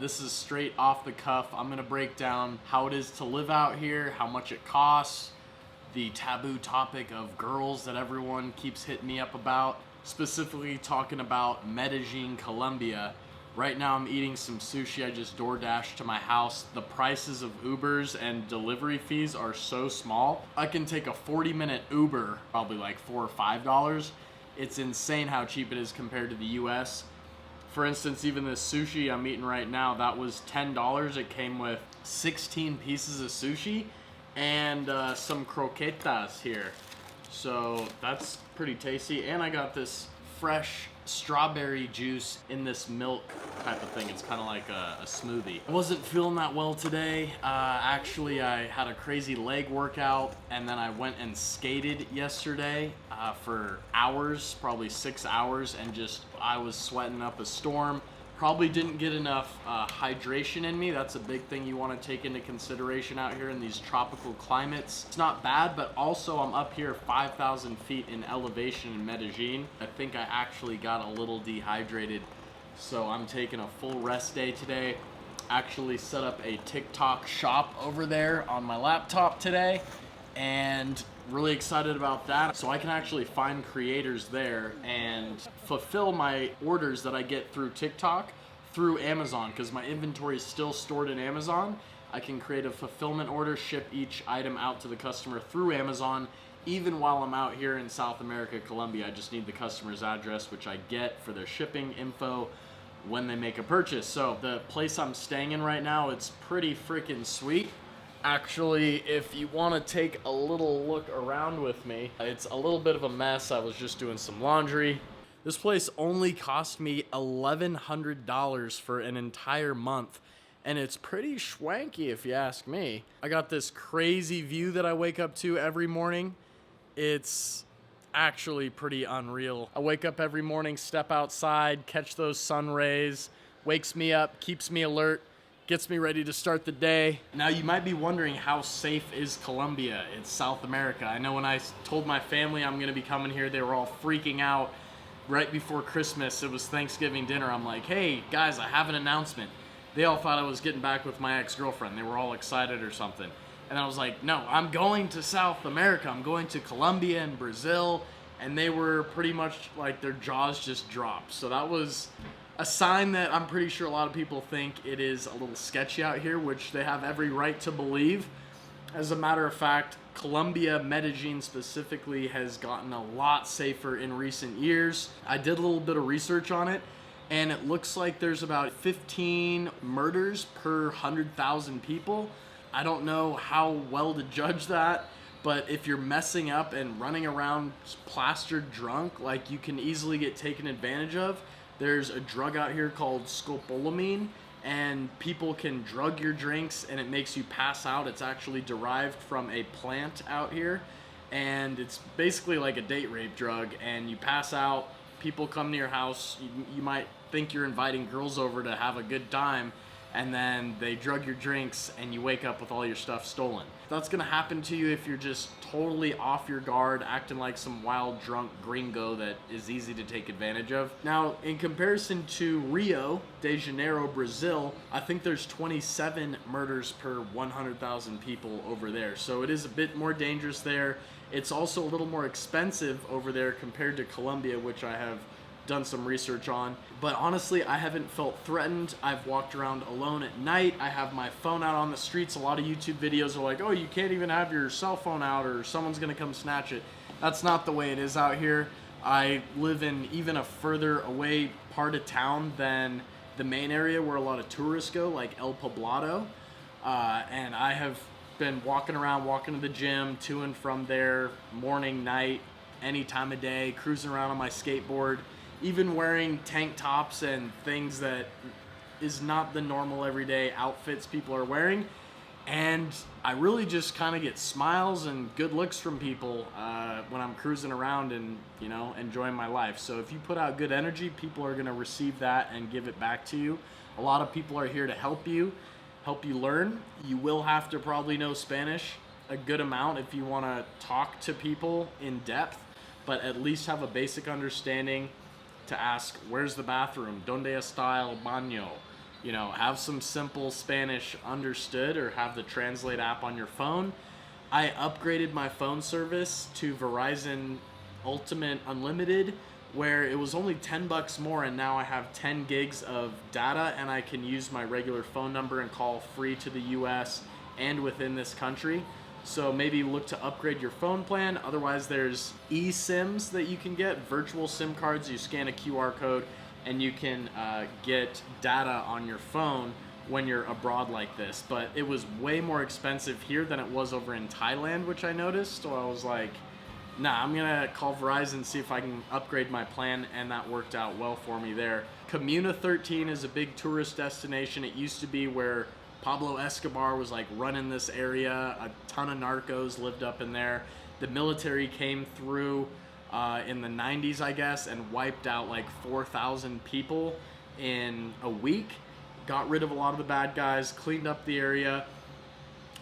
This is straight off the cuff. I'm gonna break down how it is to live out here, how much it costs, the taboo topic of girls that everyone keeps hitting me up about, specifically talking about Medellin, Colombia. Right now I'm eating some sushi I just DoorDashed to my house. The prices of Ubers and delivery fees are so small. I can take a 40-minute Uber, probably like $4 or $5. It's insane how cheap it is compared to the US. For instance, even this sushi I'm eating right now, that was $10. It came with 16 pieces of sushi and some croquetas here. So that's pretty tasty. And I got this fresh strawberry juice in this milk type of thing. It's kind of like a smoothie. I wasn't feeling that well today. Actually, I had a crazy leg workout, and then I went and skated yesterday for hours, probably 6 hours, and I was sweating up a storm. Probably didn't get enough hydration in me. That's a big thing you want to take into consideration out here in these tropical climates. It's not bad, but also I'm up here 5,000 feet in elevation in Medellin. I think I actually got a little dehydrated, so I'm taking a full rest day today. Actually set up a TikTok shop over there on my laptop today, and really excited about that. So I can actually find creators there and fulfill my orders that I get through TikTok through Amazon, because my inventory is still stored in Amazon. I can create a fulfillment order, ship each item out to the customer through Amazon. Even while I'm out here in South America, Colombia, I just need the customer's address, which I get for their shipping info when they make a purchase. So the place I'm staying in right now, it's pretty freaking sweet. Actually, if you want to take a little look around with me, it's a little bit of a mess. I was just doing some laundry. This place only cost me $1,100 for an entire month, and it's pretty schwanky if you ask me. I got this crazy view that I wake up to every morning. It's actually pretty unreal. I wake up every morning, step outside, catch those sun rays, wakes me up, keeps me alert, gets me ready to start the day. Now you might be wondering, how safe is Colombia? It's South America. I know when I told my family I'm gonna be coming here, they were all freaking out. Right before Christmas, it was Thanksgiving dinner. I'm like, hey guys, I have an announcement. They all thought I was getting back with my ex-girlfriend. They were all excited or something. And I was like, no, I'm going to South America. I'm going to Colombia and Brazil. And they were pretty much like, their jaws just dropped. So that was a sign that I'm pretty sure a lot of people think it is a little sketchy out here, which they have every right to believe. As a matter of fact, Colombia, Medellin specifically, has gotten a lot safer in recent years. I did a little bit of research on it, and it looks like there's about 15 murders per 100,000 people. I don't know how well to judge that, but if you're messing up and running around plastered drunk, like, you can easily get taken advantage of. There's a drug out here called scopolamine, and people can drug your drinks and it makes you pass out. It's actually derived from a plant out here, and it's basically like a date rape drug, and you pass out, people come to your house, you might think you're inviting girls over to have a good time, and then they drug your drinks and you wake up with all your stuff stolen. That's gonna happen to you if you're just totally off your guard, acting like some wild drunk gringo that is easy to take advantage of. Now, in comparison to Rio de Janeiro, Brazil, I think there's 27 murders per 100,000 people over there. So it is a bit more dangerous there. It's also a little more expensive over there compared to Colombia, which I have done some research on. But honestly, I haven't felt threatened. I've walked around alone at night. I have my phone out on the streets. A lot of YouTube videos are like, oh, you can't even have your cell phone out or someone's gonna come snatch it. That's not the way it is out here. I live in even a further away part of town than the main area where a lot of tourists go, like El Poblado. And I have been walking around, walking to the gym, to and from there, morning, night, any time of day, cruising around on my skateboard, even wearing tank tops and things that is not the normal everyday outfits people are wearing. And I really just kind of get smiles and good looks from people when I'm cruising around and, you know, enjoying my life. So if you put out good energy, people are going to receive that and give it back to you. A lot of people are here to help you learn. You will have to probably know Spanish a good amount if you want to talk to people in depth, but at least have a basic understanding to ask, where's the bathroom? Donde está el baño? have some simple Spanish understood or have the Translate app on your phone. I upgraded my phone service to Verizon Ultimate Unlimited, where it was only $10 more, and now I have 10 gigs of data, and I can use my regular phone number and call free to the US and within this country. So maybe look to upgrade your phone plan. Otherwise, there's eSIMs that you can get, virtual SIM cards. You scan a QR code and you can get data on your phone when you're abroad like this. But it was way more expensive here than it was over in Thailand, which I noticed. So I was like, nah, I'm gonna call Verizon, see if I can upgrade my plan, and that worked out well for me there. Comuna 13 is a big tourist destination. It used to be where Pablo Escobar was like running this area. A ton of narcos lived up in there. The military came through in the 90s, I guess, and wiped out like 4,000 people in a week. Got rid of a lot of the bad guys, cleaned up the area.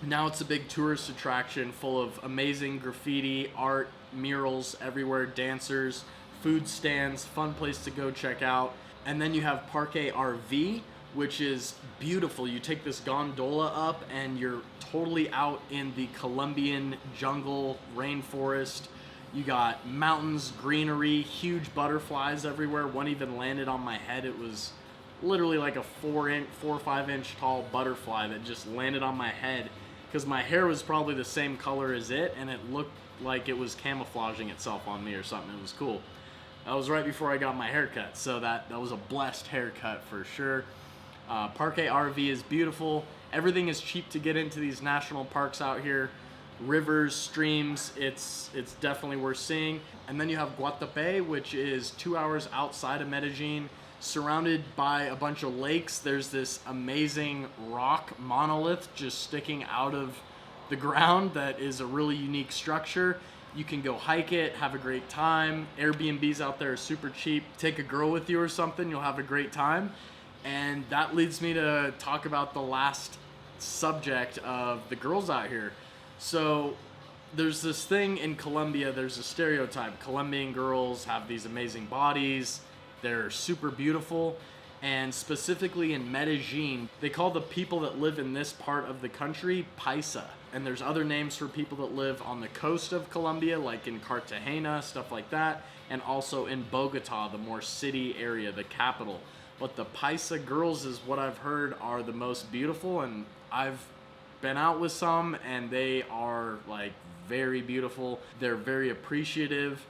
Now it's a big tourist attraction full of amazing graffiti, art, murals everywhere, dancers, food stands, fun place to go check out. And then you have Parque RV, which is beautiful. You take this gondola up and you're totally out in the Colombian jungle, rainforest. You got mountains, greenery, huge butterflies everywhere. One even landed on my head. It was literally like a 4 or 5 inch tall butterfly that just landed on my head, because my hair was probably the same color as it, and it looked like it was camouflaging itself on me or something. It was cool. That was right before I got my haircut, so that was a blessed haircut for sure. Parque RV is beautiful. Everything is cheap to get into these national parks out here. Rivers, streams, it's definitely worth seeing. And then you have Guatapé, which is 2 hours outside of Medellin, surrounded by a bunch of lakes. There's this amazing rock monolith just sticking out of the ground that is a really unique structure. You can go hike it, have a great time. Airbnbs out there are super cheap. Take a girl with you or something, you'll have a great time. And that leads me to talk about the last subject of the girls out here. So there's this thing in Colombia, there's a stereotype. Colombian girls have these amazing bodies, they're super beautiful, and specifically in Medellin, they call the people that live in this part of the country Paisa. And there's other names for people that live on the coast of Colombia, like in Cartagena, stuff like that, and also in Bogota, the more city area, the capital. But the Paisa girls is what I've heard are the most beautiful, and I've been out with some, and they are like very beautiful. They're very appreciative.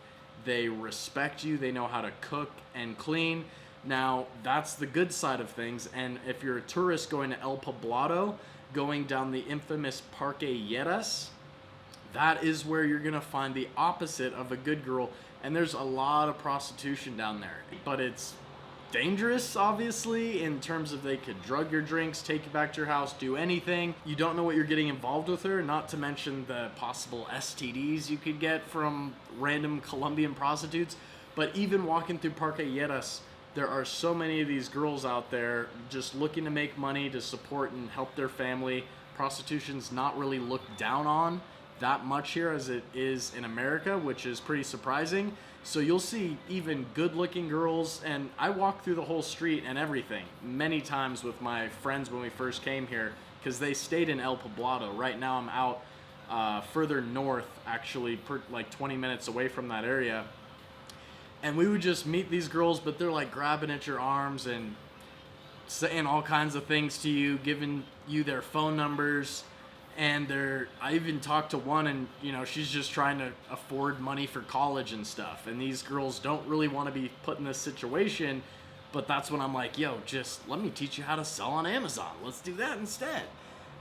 They respect you. They know how to cook and clean. Now, that's the good side of things. And if you're a tourist going to El Poblado, going down the infamous Parque Lleras, that is where you're gonna find the opposite of a good girl. And there's a lot of prostitution down there, but it's dangerous, obviously, in terms of they could drug your drinks, take you back to your house, do anything. You don't know what you're getting involved with her, not to mention the possible STDs you could get from random Colombian prostitutes. But even walking through Parque Lleras, there are so many of these girls out there just looking to make money, to support and help their family. Prostitution's not really looked down on that much here as it is in America, which is pretty surprising. So you'll see even good-looking girls, and I walked through the whole street and everything many times with my friends when we first came here, because they stayed in El Poblado. Right now I'm out further north, actually, like 20 minutes away from that area. And we would just meet these girls, but they're like grabbing at your arms and saying all kinds of things to you, giving you their phone numbers. And I even talked to one, and she's just trying to afford money for college and stuff. And these girls don't really want to be put in this situation, but that's when I'm like, yo, just let me teach you how to sell on Amazon. Let's do that instead.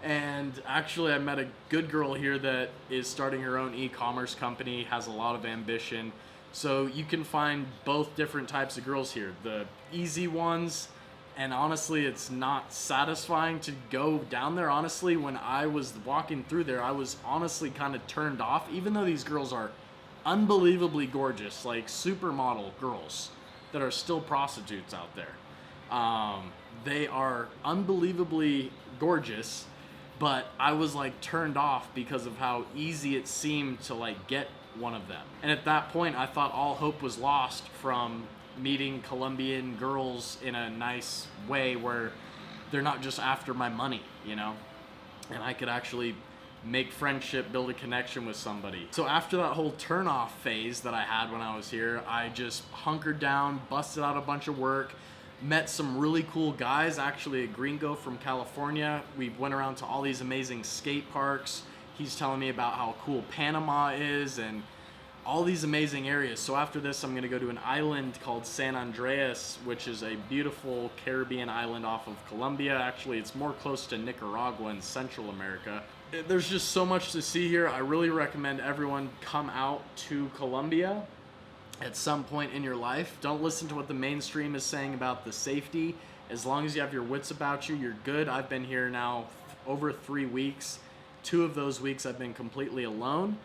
And actually, I met a good girl here that is starting her own e-commerce company, has a lot of ambition. So you can find both different types of girls here. The easy ones, and honestly, it's not satisfying to go down there. Honestly, when I was walking through there, I was honestly kind of turned off, even though these girls are unbelievably gorgeous, like supermodel girls that are still prostitutes out there. They are unbelievably gorgeous, but I was like turned off because of how easy it seemed to like get one of them. And at that point, I thought all hope was lost from meeting Colombian girls in a nice way where they're not just after my money, you know? And I could actually make friendship, build a connection with somebody. So after that whole turnoff phase that I had when I was here, I just hunkered down, busted out a bunch of work, met some really cool guys, actually a gringo from California. We went around to all these amazing skate parks. He's telling me about how cool Panama is and all these amazing areas. So after this, I'm gonna go to an island called San Andreas, which is a beautiful Caribbean island off of Colombia. Actually, it's more close to Nicaragua in Central America. There's just so much to see here. I really recommend everyone come out to Colombia at some point in your life. Don't listen to what the mainstream is saying about the safety. As long as you have your wits about you, you're good. I've been here now over 3 weeks. 2 of those weeks I've been completely alone,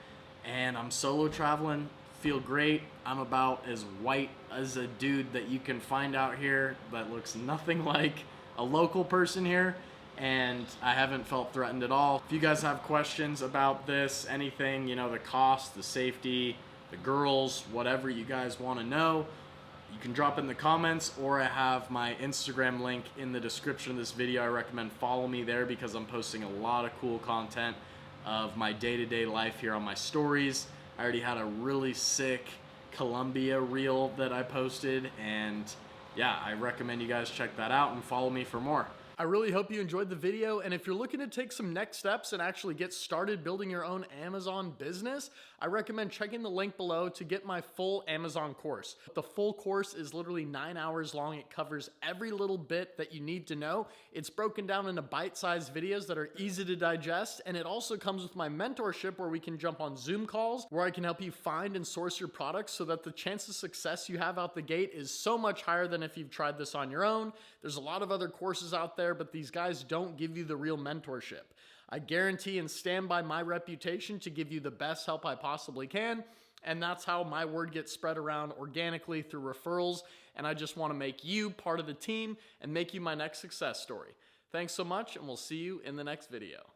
and I'm solo traveling, feel great. I'm about as white as a dude that you can find out here that looks nothing like a local person here, and I haven't felt threatened at all. If you guys have questions about this, anything, you know, the cost, the safety, the girls, whatever you guys want to know, you can drop it in the comments, or I have my Instagram link in the description of this video. I recommend follow me there because I'm posting a lot of cool content of my day-to-day life here on my stories. I already had a really sick Colombia reel that I posted, and yeah, I recommend you guys check that out and follow me for more. I really hope you enjoyed the video, and if you're looking to take some next steps and actually get started building your own Amazon business, I recommend checking the link below to get my full Amazon course. The full course is literally 9 hours long. It covers every little bit that you need to know. It's broken down into bite-sized videos that are easy to digest, and it also comes with my mentorship where we can jump on Zoom calls, where I can help you find and source your products so that the chance of success you have out the gate is so much higher than if you've tried this on your own. There's a lot of other courses out there, but these guys don't give you the real mentorship. I guarantee and stand by my reputation to give you the best help I possibly can, and that's how my word gets spread around organically through referrals, and I just want to make you part of the team and make you my next success story. Thanks so much, and we'll see you in the next video.